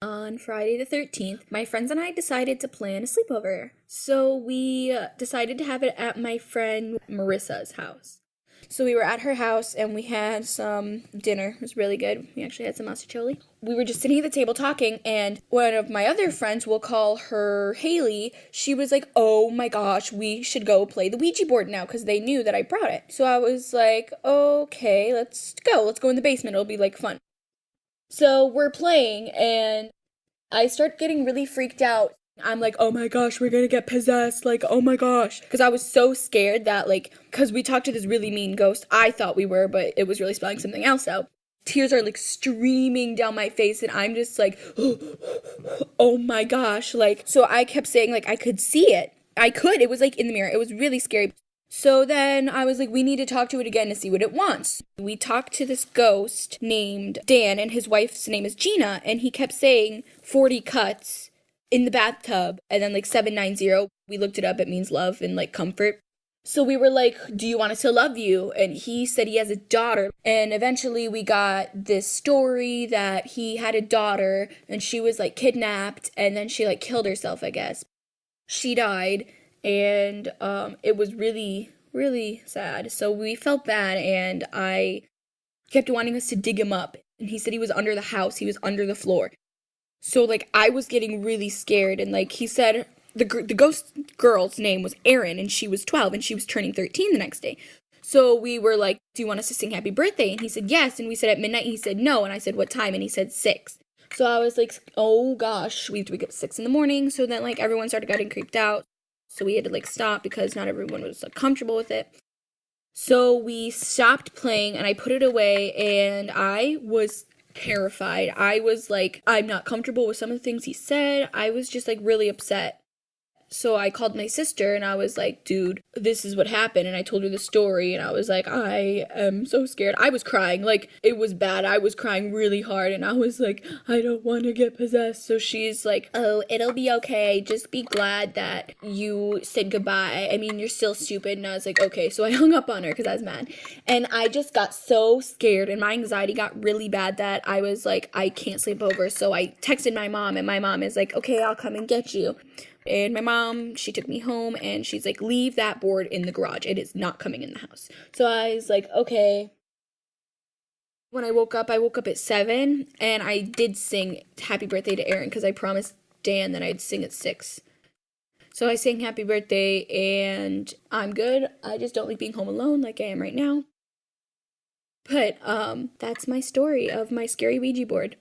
On Friday the 13th, my friends and I decided to plan a sleepover. So we decided to have it at my friend Marissa's house. So we were at her house and we had some dinner. It was really good. We actually had some masticholi. We were just sitting at the table talking, and one of my other friends, we'll call her Haley, she was like, "Oh my gosh, we should go play the Ouija board now," because they knew that I brought it. So I was like, "Okay, let's go. Let's go in the basement. It'll be like fun." So we're playing, and I start getting really freaked out. I'm like, "Oh my gosh, we're gonna get possessed." Like, oh my gosh. Because I was so scared that, like, because we talked to this really mean ghost. I thought we were, but it was really spelling something else out. Tears are like streaming down my face, and I'm just like, oh my gosh. Like, so I kept saying, like, I could see it. It was like in the mirror. It was really scary. So then I was like, we need to talk to it again to see what it wants. We talked to this ghost named Dan, and his wife's name is Gina, and he kept saying 40 cuts in the bathtub, and then like 790. We looked it up, it means love and like comfort. So we were like, "Do you want us to love you?" And he said he has a daughter. And eventually we got this story that he had a daughter and she was like kidnapped and then she like killed herself, I guess. She died, and it was really, really sad. So we felt bad, and I kept wanting us to dig him up. And he said he was under the house, he was under the floor. So like I was getting really scared, and like he said the ghost girl's name was Erin, and she was 12 and she was turning 13 the next day. So we were like, "Do you want us to sing happy birthday?" And he said yes, and we said at midnight, and he said no, and I said what time, and he said 6. So I was like, "Oh gosh, we have to wake up at 6 in the morning." So then like everyone started getting creeped out. So we had to like stop because not everyone was like comfortable with it. So we stopped playing and I put it away, and I was terrified. I was like, I'm not comfortable with some of the things he said. I was just like really upset. So I called my sister and I was like, "Dude, this is what happened." And I told her the story, and I was like, "I am so scared." I was crying. Like, it was bad. I was crying really hard, and I was like, "I don't want to get possessed." So she's like, "Oh, it'll be okay. Just be glad that you said goodbye. I mean, you're still stupid." And I was like, "Okay." So I hung up on her because I was mad. And I just got so scared, and my anxiety got really bad that I was like, I can't sleep over. So I texted my mom, and my mom is like, "Okay, I'll come and get you." And my mom, she took me home, and she's like, "Leave that board in the garage. It is not coming in the house." So I was like, "Okay." When I woke up at 7, and I did sing happy birthday to Erin because I promised Dan that I'd sing at 6. So I sang happy birthday, and I'm good. I just don't like being home alone like I am right now. But that's my story of my scary Ouija board.